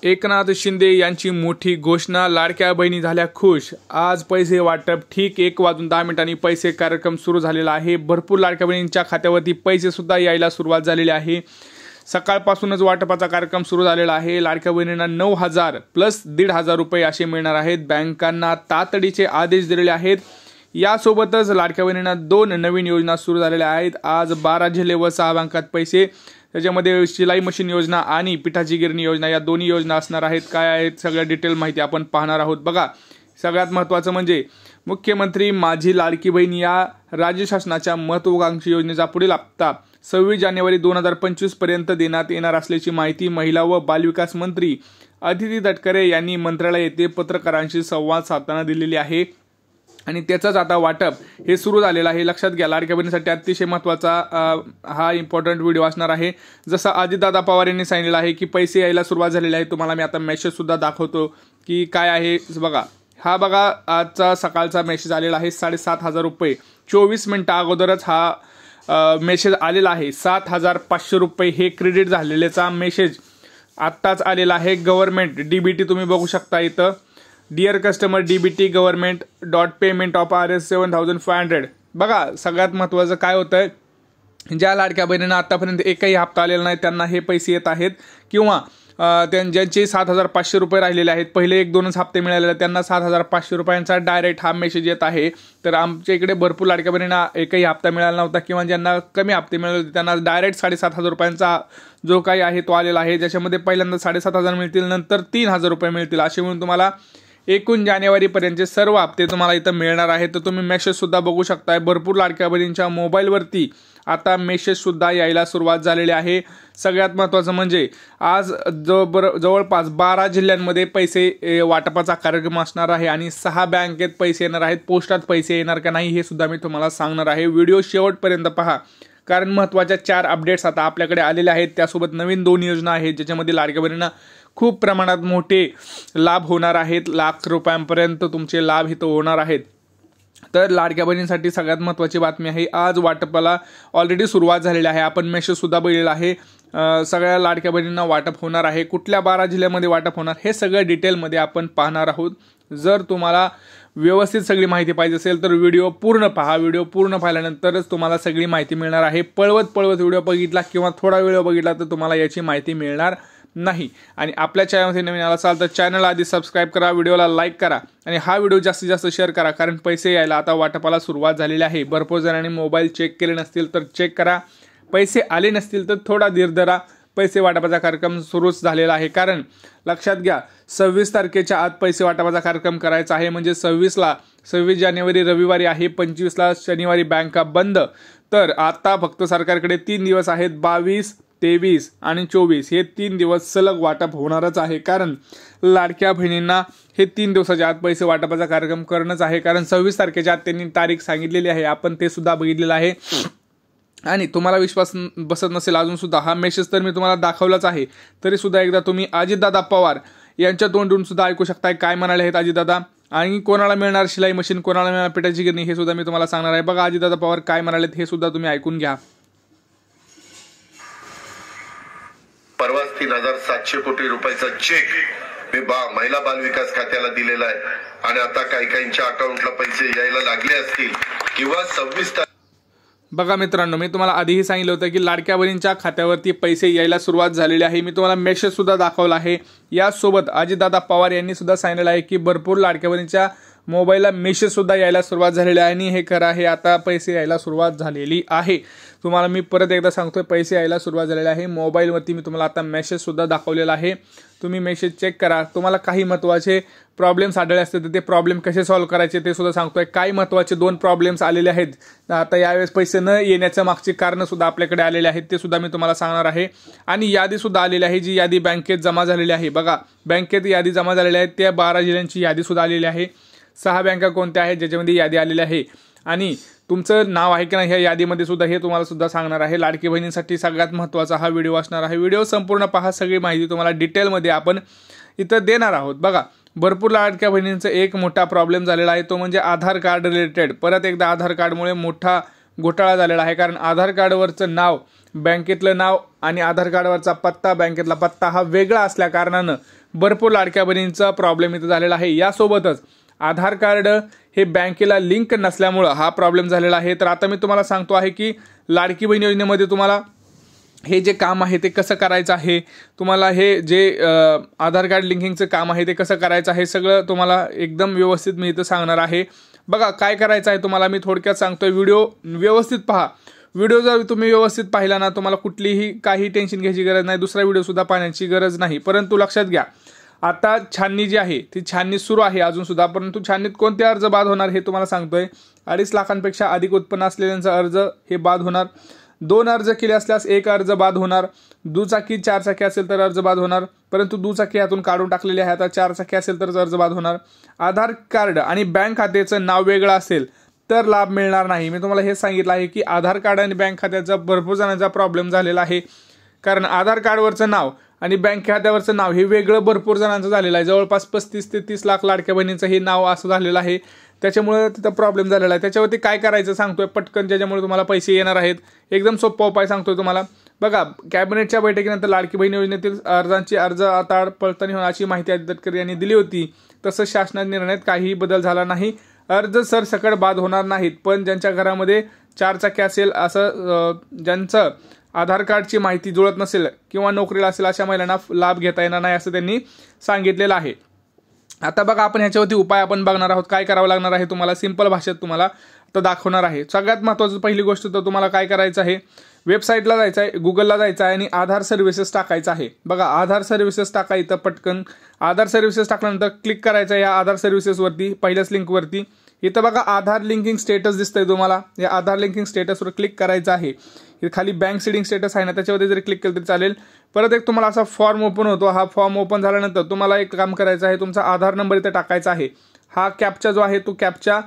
एकनाथ शिंदे यांची मोठी घोषणा, लाडक्या बहिणी झाल्या खुश। आज पैसे वाटप ठीक 1:10 पैसे कार्यक्रम सुरू झालेला आहे। भरपूर लाडक्या बहिणींच्या खात्यावरती पैसे सुद्धा यायला सुरुवात झालेली आहे। सकाळपासूनच वाटपाचा कार्यक्रम सुरू झालेला आहे। लाडक्या बहिणींना 9,000 प्लस 1,500 रुपये असे मिळणार आहेत। बँकांना तातडीचे आदेश दिलेले आहेत। यासोबतच लाडक्या बहिणींना 2 नवीन योजना सुरू झालेल्या आहेत। आज 12 जिल्हे व 6 बँकात पैसे, त्याच्यामध्ये शिलाई मशीन योजना आणि पिठाची गिरणी योजना या दोन्ही योजना असणार आहेत। काय आहेत सगळ्या डिटेल माहिती आपण पाहणार आहोत। बघा, सगळ्यात महत्त्वाचं म्हणजे मुख्यमंत्री माझी लाडकी बहीण या राज्य शासनाच्या महत्त्वाकांक्षी योजनेचा पुढील हप्ता 26 जानेवारी 2025 पर्यंत देण्यात येणार असल्याची माहिती महिला व बालविकास मंत्री अदिती तटकरे यांनी मंत्रालय येथे पत्रकारांशी संवाद साधताना दिलेली आहे। आणि त्याचंच आता वाटप हे सुरू झालेलं आहे। लक्षात घ्या, लाडक्या बहिणीसाठी अतिशय महत्त्वाचा हा इम्पॉर्टंट व्हिडिओ असणार आहे। जसं अजितदादा पवार यांनी सांगितलेलं आहे की पैसे यायला सुरुवात झालेली आहे। तुम्हाला मी आता मेसेज सुद्धा दाखवतो की काय आहे। बघा, हा बघा आजचा सकाळचा मेसेज आलेला आहे। 7,500 रुपये 24 मिनिटं अगोदरच हा मेसेज आलेला आहे। 7,500 रुपये हे क्रेडिट झालेल्याचा मेसेज आत्ताच आलेला आहे। गव्हर्नमेंट डीबीटी तुम्ही बघू शकता इथं, dear customer DBT government dot payment of RS 7,500। बघा, सगळ्यात महत्त्वाचं काय होतं, ज्या लाडक्या बहिणींना आतापर्यंत एकही हप्ता आलेला नाही त्यांना हे पैसे येत आहेत, किंवा ज्यांचे 7,500 रुपये राहिलेले आहेत, पहिले 1-2 हप्ते मिळालेले त्यांना 7,500 रुपयांचा डायरेक्ट हा मेसेज येत आहे। तर आमच्या इकडे भरपूर लाडक्या बहिणींना एकही हप्ता मिळाला नव्हता, किंवा ज्यांना कमी हप्ते मिळाले होते त्यांना डायरेक्ट 7,500 रुपयांचा जो काही आहे तो आलेला आहे। ज्याच्यामध्ये पहिल्यांदा 7,500 मिळतील, नंतर 3,000 रुपये मिळतील, असे म्हणून तुम्हाला 1 जानेवारीपर्यंतचे सर्व हप्ते तुम्हाला इथं मिळणार आहेत। तर तुम्ही मेसेज सुद्धा बघू शकताय। भरपूर लाडक्या बहिणींच्या मोबाईलवरती आता मेसेज सुद्धा यायला सुरुवात झालेली आहे। सगळ्यात महत्त्वाचं म्हणजे आज जवळपास 12 जिल्ह्यांमध्ये पैसे वाटपाचा कार्यक्रम असणार आहे आणि 6 बँकेत पैसे येणार आहेत। पोस्टात पैसे येणार का नाही हे सुद्धा मी तुम्हाला सांगणार आहे। व्हिडिओ शेवटपर्यंत पहा, कारण महत्त्वाच्या 4 अपडेट्स आता आपल्याकडे आलेले आहेत। त्यासोबत नवीन 2 योजना आहेत ज्याच्यामध्ये लाडक्या बहिणींना खूप प्रमाणात मोठे लाभ होणार आहेत। लाख रुपयांपर्यंत तुमचे लाभ इथं होणार आहेत। तर लाडक्या बहिणींसाठी सगळ्यात महत्त्वाची बातमी आहे, आज वाटपाला ऑलरेडी सुरुवात झालेली आहे। आपण मेसेज सुद्धा बघितलेला आहे। सगळ्या लाडक्या बहिणींना वाटप होणार आहे। कुठल्या 12 जिल्ह्यामध्ये वाटप होणार हे सगळं डिटेलमध्ये आपण पाहणार आहोत। जर तुम्हाला व्यवस्थित सगळी माहिती पाहिजे असेल तर व्हिडिओ पूर्ण पहा। व्हिडिओ पूर्ण पाहिल्यानंतरच तुम्हाला सगळी माहिती मिळणार आहे। पळवत व्हिडिओ बघितला किंवा थोडा व्हिडिओ बघितला तर तुम्हाला याची माहिती मिळणार नाही। आणि आपल्या चॅनलमध्ये नवीन आला असाल तर चॅनल आधी सबस्क्राईब करा, व्हिडिओला लाईक करा आणि हा व्हिडिओ जास्तीत जास्त शेअर करा, कारण पैसे यायला आता वाटपाला सुरुवात झालेली आहे। भरपूर जणांनी मोबाईल चेक केले नसतील तर चेक करा, पैसे आले नसतील तर थोडा धीर धरा। पैसे वाटपाचा कार्यक्रम सुरूच झालेला आहे, कारण लक्षात घ्या 26 तारखेच्या आत पैसे वाटपाचा कार्यक्रम करायचा आहे। म्हणजे 26 जानेवारी रविवारी आहे, 25 शनिवारी बँका बंद। तर आता फक्त सरकारकडे 3 दिवस आहेत, 22, 23 आणि 24 हे 3 दिवस सलग वाटप होणारच आहे। कारण लाडक्या बहिणींना हे 3 दिवसाच्या आत पैसे वाटपाचा कार्यक्रम करणंच आहे, कारण 26 तारखेच्या आत त्यांनी तारीख सांगितलेली आहे। आपण ते सुद्धा बघितलेलं आहे। आणि तुम्हाला विश्वास बसत नसेल अजून सुद्धा, हा मेसेज तर मी तुम्हाला दाखवलाच आहे, तरी सुद्धा एकदा तुम्ही अजितदादा पवार यांच्या तोंडून सुद्धा ऐकू शकताय काय म्हणाले आहेत अजितदादा। आणि कोणाला मिळणार शिलाई मशीन, कोणाला मिळणार पिठाची गिरणी हे सुद्धा मी तुम्हाला सांगणार आहे। बघा अजितदादा पवार काय म्हणालेत हे सुद्धा तुम्ही ऐकून घ्या। परवाच 3,700 कोटी रुपयाचा चेक मी महिला बाल विकास खात्याला दिलेला आहे, आणि आता काहींच्या अकाउंटला पैसे यायला लागले असतील किंवा 26 बघा मित्रांनो, मी तुम्हाला आधीही सांगितलं होतं की लाडक्या बहिणींच्या खात्यावरती पैसे यायला सुरुवात झालेली आहे। मी तुम्हाला मेसेज सुद्धा दाखवला आहे। यासोबत अजितदादा पवार यांनी सुद्धा सांगितलेलं आहे की भरपूर लाडक्या बहिणींच्या मोबाईलला मेसेज सुद्धा यायला सुरुवात झालेली आहे आणि हे खरं आहे, आता पैसे यायला सुरुवात झालेली आहे। तुम्हाला मी परत एकदा सांगतोय, पैसे यायला सुरुवात झालेली आहे। मोबाईलवरती मी तुम्हाला आता मेसेज सुद्धा दाखवलेला आहे, तुम्ही मेसेज चेक करा। तुम्हाला काही महत्त्वाचे प्रॉब्लेम्स आढळले असते तर ते प्रॉब्लेम कसे सॉल्व्ह करायचे ते सुद्धा सांगतोय। काही महत्त्वाचे 2 प्रॉब्लेम्स आलेले आहेत। आता यावेळेस पैसे न येण्याच्या मागची कारणं सुद्धा आपल्याकडे आलेले आहेत, ते सुद्धा मी तुम्हाला सांगणार आहे। आणि यादी सुद्धा आलेली आहे, जी यादी बँकेत जमा झालेली आहे। बघा, बँकेत यादी जमा झालेली आहे, त्या 12 जिल्ह्यांची यादी सुद्धा आलेली आहे। 6 बँका कोणत्या आहेत ज्याच्यामध्ये यादी आलेली आहे, आणि तुमचं नाव आहे की नाही ह्या यादीमध्ये सुद्धा हे तुम्हाला सुद्धा सांगणार आहे। लाडकी बहिणींसाठी सगळ्यात महत्त्वाचा हा व्हिडिओ असणार आहे। व्हिडिओ संपूर्ण पहा, सगळी माहिती तुम्हाला डिटेलमध्ये आपण इथं देणार आहोत। बघा, भरपूर लाडक्या बहिणींचा एक मोठा प्रॉब्लेम झालेला आहे, तो म्हणजे आधार कार्ड रिलेटेड। परत एकदा आधार कार्डमुळे मोठा घोटाळा झालेला आहे, कारण आधार कार्डवरचं नाव बँकेतलं नाव आणि आधार कार्डवरचा पत्ता बँकेतला पत्ता हा वेगळा असल्या कारणानं भरपूर लाडक्या बहिणींचा प्रॉब्लेम इथं झालेला आहे। यासोबतच आधार कार्ड हे बँकेला लिंक नसल्यामुळं हा प्रॉब्लेम झालेला आहे। तर आता मी तुम्हाला सांगतो आहे की लाडकी बहीण योजनेमध्ये तुम्हाला हे जे काम आहे ते कसं करायचं आहे, तुम्हाला हे जे आधार कार्ड लिंकिंगचं काम आहे ते कसं करायचं आहे, सगळं तुम्हाला एकदम व्यवस्थित मी इथं सांगणार आहे। बघा काय करायचं आहे तुम्हाला मी थोडक्यात सांगतोय, व्हिडिओ व्यवस्थित पहा। व्हिडिओ जर तुम्ही व्यवस्थित पाहिला ना तुम्हाला कुठलीही काही टेन्शन घ्यायची गरज नाही, दुसरा व्हिडिओ सुद्धा पाहण्याची गरज नाही। परंतु लक्षात घ्या आता छाननी जी आहे ती छाननी सुरू आहे अजून सुद्धा, परंतु छाननीत कोणते अर्ज बाद होणार हे तुम्हाला सांगतोय। 2.5 लाखांपेक्षा अधिक उत्पन्न असलेल्यांचा अर्ज हे बाद होणार, 2 अर्ज केले असल्यास 1 अर्ज बाद होणार, दुचाकी 4 चाकी असेल तर अर्ज बाद होणार, परंतु दुचाकी यातून काढून टाकलेले आहे, आता 4 चाकी असेल तर अर्ज बाद होणार। आधार कार्ड आणि बँक खात्याचं नाव वेगळं असेल तर लाभ मिळणार नाही। मी तुम्हाला हे सांगितलं आहे की आधार कार्ड आणि बँक खात्याचा भरपूर जणांचा प्रॉब्लेम झालेला आहे, कारण आधार कार्डवरचं नाव आणि बँक खात्यावरचं नाव हे वेगळं भरपूर जणांचं झालेलं आहे। जवळपास 35 ते 30 लाख लाडक्या बहिणींचं हे नाव असं झालेलं आहे, त्याच्यामुळे तिथं प्रॉब्लेम झालेला आहे। त्याच्यावरती काय करायचं सांगतोय पटकन, ज्याच्यामुळे तुम्हाला पैसे येणार आहेत। एकदम सोपा उपाय सांगतोय तुम्हाला। बघा कॅबिनेटच्या बैठकीनंतर लाडकी बहीण योजनेतील अर्जांची अर्ज आता पडताळणी होण्याची माहिती आदित्य तटकरे यांनी दिली होती, तसंच शासनाच्या निर्णयात काहीही बदल झाला नाही। अर्ज सरसकट बाद होणार नाहीत, पण ज्यांच्या घरामध्ये 4 चाकी असेल, असं ज्यांचं आधार कार्डची माहिती जुळत नसेल किंवा नोकरीला असेल अशा महिलांना लाभ घेता येणार नाही असं त्यांनी सांगितलेलं आहे। आता बघा आपण ह्याच्यावरती उपाय आपण बघणार आहोत, काय करावं लागणार आहे तुम्हाला सिंपल भाषेत तुम्हाला आता दाखवणार आहे। सगळ्यात महत्त्वाचं पहिली गोष्ट तर तुम्हाला काय करायचं आहे, वेबसाईटला जायचं आहे, गुगलला जायचं आहे आणि आधार सर्व्हिसेस टाकायचं आहे। बघा आधार सर्व्हिसेस टाका, इथं पटकन आधार सर्व्हिसेस टाकल्यानंतर क्लिक करायचं आहे या आधार सर्व्हिसेसवरती, पहिल्याच लिंकवरती। इथं बघा आधार लिंकिंग स्टेटस दिसतंय तुम्हाला, या आधार लिंकिंग स्टेटसवर क्लिक करायचं आहे। इथे खाली बँक सीडिंग स्टेटस आहे ना, त्याच्यावरती जरी क्लिक केलं तरी चालेल। परत एक तुम्हाला असा फॉर्म ओपन होतो, हा फॉर्म ओपन झाल्यानंतर तुम्हाला एक काम करायचं आहे, तुमचा आधार नंबर इथं टाकायचा आहे, हा कॅप्चा जो आहे तो कॅप्चा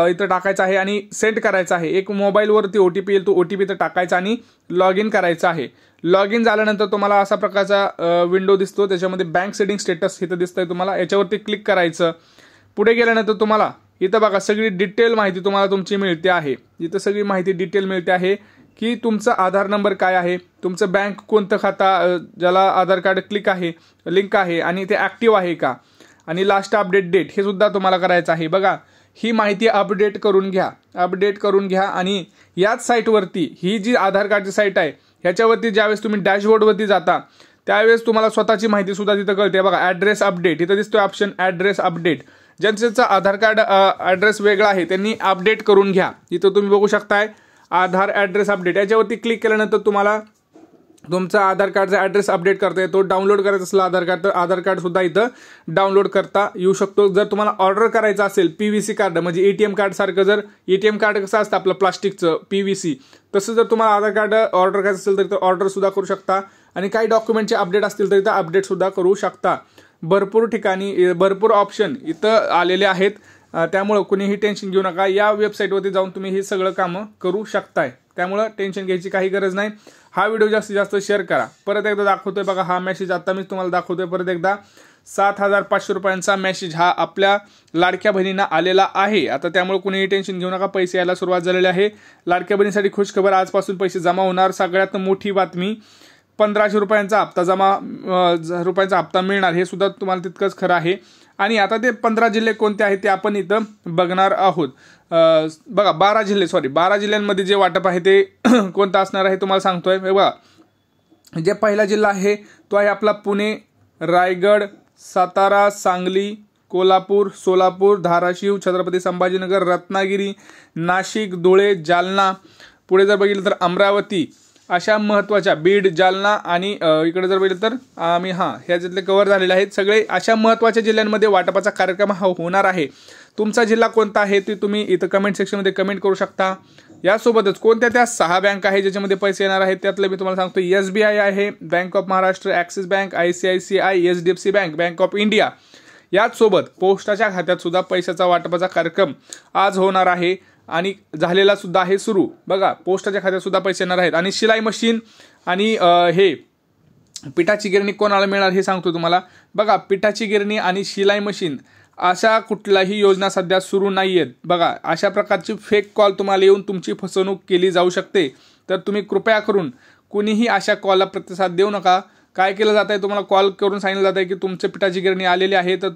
इथं टाकायचा आहे आणि सेंड करायचा आहे। एक मोबाईलवरती OTP येईल, तो OTP इथं टाकायचा आणि लॉग इन करायचं आहे। लॉग इन झाल्यानंतर तुम्हाला असा प्रकारचा विंडो दिसतो, त्याच्यामध्ये बँक सेटिंग स्टेटस इथं दिसतंय तुम्हाला, याच्यावरती क्लिक करायचं। पुढे गेल्यानंतर तुम्हाला इथं बघा सगळी डिटेल माहिती तुम्हाला तुमची मिळते आहे, इथं सगळी माहिती डिटेल मिळते आहे की तुमचा आधार नंबर काय आहे, तुमचं बँक कोणतं खाता ज्याला आधार कार्ड क्लिक आहे लिंक आहे आणि ते ॲक्टिव्ह आहे का, आणि लास्ट अपडेट डेट हे सुद्धा तुम्हाला करायचं आहे। बघा ही माहिती अपडेट करून घ्या आणि याच साईटवरती, ही जी आधार कार्डची साईट आहे ह्याच्यावरती ज्यावेळेस तुम्ही डॅशबोर्डवरती जाता त्यावेळेस तुम्हाला स्वतःची माहिती सुद्धा तिथं कळते। बघा ॲड्रेस अपडेट इथं दिसतोय ऑप्शन, ॲड्रेस अपडेट। ज्यांचा आधार कार्ड ॲड्रेस वेगळा आहे त्यांनी अपडेट करून घ्या, इथं तुम्ही बघू शकताय आधार ॲड्रेस अपडेट, याच्यावरती क्लिक केल्यानंतर तुम्हाला तुमचा आधार कार्डचा ॲड्रेस अपडेट करता येतो। डाउनलोड करायचं असलं आधार कार्ड तर आधार कार्ड सुद्धा इथं डाउनलोड करता येऊ शकतो। जर तुम्हाला ऑर्डर करायचं असेल PVC कार्ड म्हणजे ATM कार्ड सारखं, जर ATM कार्ड कसं असतं आपलं प्लास्टिकचं PVC, तसं जर तुम्हाला आधार कार्ड ऑर्डर करायचं असेल तर ऑर्डर सुद्धा करू शकता आणि काही डॉक्युमेंटचे अपडेट असतील तर इथं अपडेट सुद्धा करू शकता। भरपूर ठिकाणी भरपूर ऑप्शन इथं आलेले आहेत, त्यामुळे कुणीही टेन्शन घेऊ नका। या वेबसाईटवरती जाऊन तुम्ही हे सगळं कामं करू शकताय, त्यामुळे टेन्शन घ्यायची काही गरज नाही। हा व्हिडिओ जास्तीत जास्त शेअर करा। परत एकदा दाखवतोय बघा हा मेसेज, आता मी तुम्हाला दाखवतोय परत एकदा 7,500 रुपयांचा मेसेज हा आपल्या लाडक्या बहिणींना आलेला आहे। आता त्यामुळे कुणीही टेन्शन घेऊ नका, पैसे यायला सुरुवात झालेली आहे। लाडक्या बहिणीसाठी खुशखबर, आजपासून पैसे जमा होणार। सगळ्यात मोठी बातमी, 1500 रुपयांचा हप्ता मिळणार, हे सुद्धा तुम्हाला तितकंच खरं आहे। आणि आता ते 15 जिल्हे कोणते आहेत ते आपण इथं बघणार आहोत। बघा 12 जिल्ह्यांमध्ये जे वाटप आहे ते कोणतं असणार आहे तुम्हाला सांगतोय। बघा जे पहिला जिल्हा आहे तो आहे आपला पुणे, रायगड, सातारा, सांगली, कोल्हापूर, सोलापूर, धाराशिव, छत्रपती संभाजीनगर, रत्नागिरी, नाशिक, धुळे, जालना। पुढे जर बघितलं तर अमरावती, अशा महत्त्वाच्या बीड, जालना आणि इकडे जर बघितलं तर आम्ही ह्या जिल्हे कव्हर झालेले आहेत। सगळे अशा महत्त्वाच्या जिल्ह्यांमध्ये वाटपाचा कार्यक्रम हा होणार आहे। तुमचा जिल्हा कोणता आहे ते तुम्ही इथं कमेंट सेक्शनमध्ये कमेंट करू शकता। यासोबतच कोणत्या त्या 6 बँक आहे ज्याच्यामध्ये पैसे येणार आहेत त्यातलं मी तुम्हाला सांगतो। SBI आहे, bank of Maharashtra, axis bank, ICICI, HDFC bank, bank of India. याचसोबत पोस्टाच्या खात्यात सुद्धा पैशाचा वाटपाचा कार्यक्रम आज होणार आहे आणि झालेला सुद्धा आहे सुरू। बघा पोस्टाच्या खात्यात सुद्धा पैसे येणार आहेत। आणि शिलाई मशीन आणि हे पिठाची गिरणी कोणाला मिळणार हे सांगतो तुम्हाला। बघा पिठाची गिरणी आणि शिलाई मशीन अशा कुठल्याही योजना सध्या सुरू नाही आहेत। बघा अशा प्रकारची फेक कॉल तुम्हाला येऊन तुमची फसवणूक केली जाऊ शकते, तर तुम्ही कृपया करून कुणीही अशा कॉलला प्रतिसाद देऊ नका, काय केलं जात आहे, तुम्हाला कॉल करून सांगितलं जात आहे की तुमच्या पिठाची गिरणी आलेली आहे, तर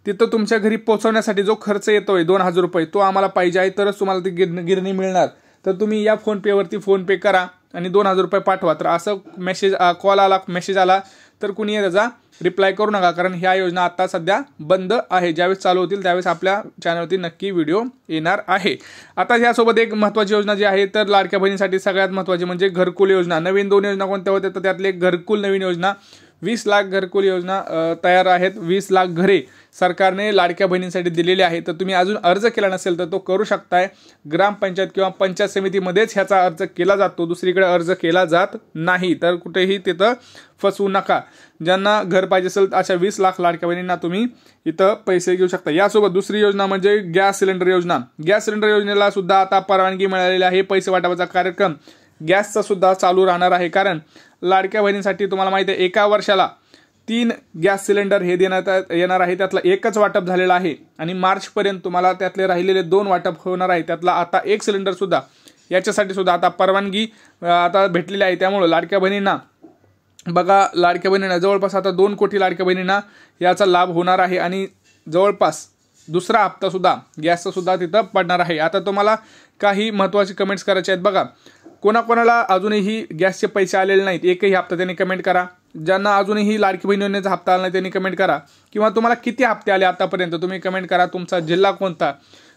तिथं तुमच्या घरी पोहोचवण्यासाठी जो खर्च येतोय 2000 रुपये तो आम्हाला पाहिजे आहे, तरच तुम्हाला ती गिरणी मिळणार. तर तुम्ही या फोनपेवरती फोनपे करा आणि 2000 रुपये पाठवा. तर असं मेसेज आला तर कुणी त्याचा रिप्लाय करू नका, कारण ह्या योजना आता सध्या बंद आहे. ज्यावेळेस चालू होतील त्यावेळेस आपल्या चॅनलवरती नक्की व्हिडिओ येणार आहे. आता यासोबत एक महत्त्वाची योजना जी आहे तर लाडक्या बहिणीसाठी सगळ्यात महत्त्वाची म्हणजे घरकुल योजना. नवीन 2 योजना कोणत्या होत्या तर त्यातली एक घरकुल नवीन योजना. 20 लाख घरकुल योजना तयार आहेत. 20 लाख घरे सरकारने लाडक्या बहिणींसाठी दिलेली आहे. तर तुम्ही अजून अर्ज केला नसेल तर तो करू शकताय. ग्रामपंचायत किंवा पंचायत समितीमध्येच ह्याचा अर्ज केला जातो, दुसरीकडे अर्ज केला जात नाही. तर कुठेही तिथं फसवू नका. ज्यांना घर पाहिजे असेल अशा 20 लाख लाडक्या बहिणींना तुम्ही इथं पैसे घेऊ शकता. यासोबत दुसरी योजना म्हणजे गॅस सिलेंडर योजना. गॅस सिलेंडर योजनेला सुद्धा आता परवानगी मिळालेली आहे. पैसे वाटपाचा कार्यक्रम गॅसचा सुद्धा चालू राहणार आहे, कारण लाडक्या बहिणींसाठी तुम्हाला माहिती आहे 1 वर्षाला 3 गॅस सिलेंडर हे देण्यात येणार आहे. त्यातला एकच वाटप झालेला आहे आणि मार्चपर्यंत तुम्हाला त्यातले राहिलेले 2 वाटप होणार आहे. त्यातला आता 1 सिलेंडर सुद्धा याच्यासाठी सुद्धा आता परवानगी आता भेटलेली आहे. त्यामुळे लाडक्या बहिणींना जवळपास आता 2 कोटी लाडक्या बहिणींना याचा लाभ होणार आहे आणि जवळपास दुसरा हप्ता सुद्धा गॅसचा सुद्धा तिथं पडणार आहे. आता तुम्हाला काही महत्त्वाचे कमेंट्स करायचे आहेत बघा. कोणाकोणाला अजूनही गॅसचे पैसे आलेले नाहीत एकही हप्ता त्यांनी कमेंट करा. ज्यांना अजूनही लाडकी बहीण योजनेचा हप्ता आला नाही त्यांनी कमेंट करा, किंवा तुम्हाला किती हप्ते आले आतापर्यंत तुम्ही कमेंट करा. तुमचा जिल्हा कोणता,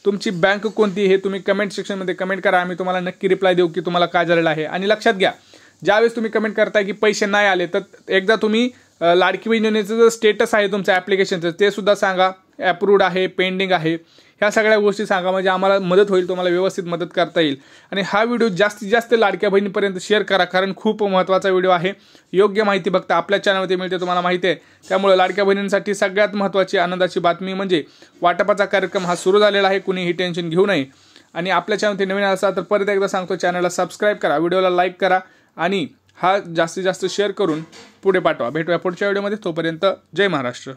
तुमची बँक कोणती हे तुम्ही कमेंट सेक्शनमध्ये कमेंट करा. आम्ही तुम्हाला नक्की रिप्लाय देऊ की तुम्हाला काय झालेलं आहे. आणि लक्षात घ्या, ज्यावेळेस तुम्ही कमेंट करताय की पैसे नाही आले तर एकदा तुम्ही लाडकी बहीण योजनेचं जे स्टेटस आहे तुमच्या ॲप्लिकेशनचं ते सुद्धा सांगा. अप्रूव्ड आहे, पेंडिंग आहे, ह्या सगळ्या गोष्टी सांगा, म्हणजे आम्हाला मदत होईल, तुम्हाला व्यवस्थित मदत करता येईल. आणि हा व्हिडिओ जास्तीत जास्त लाडक्या बहिणीपर्यंत शेअर करा, कारण खूप महत्त्वाचा व्हिडिओ आहे. योग्य माहिती फक्त आपल्या चॅनलवरती मिळते, तुम्हाला माहिती आहे. त्यामुळे लाडक्या बहिणींसाठी सगळ्यात महत्त्वाची आनंदाची बातमी म्हणजे वाटपाचा कार्यक्रम हा सुरू झालेला आहे. कुणीही टेन्शन घेऊ नये. आणि आपल्या चॅनलवरती नवीन असाल तर परत एकदा सांगतो, चॅनलला सबस्क्राईब करा, व्हिडिओला लाईक करा आणि हा जास्तीत जास्त शेअर करून पुढे पाठवा. भेटूया पुढच्या व्हिडिओमध्ये. तोपर्यंत जय महाराष्ट्र.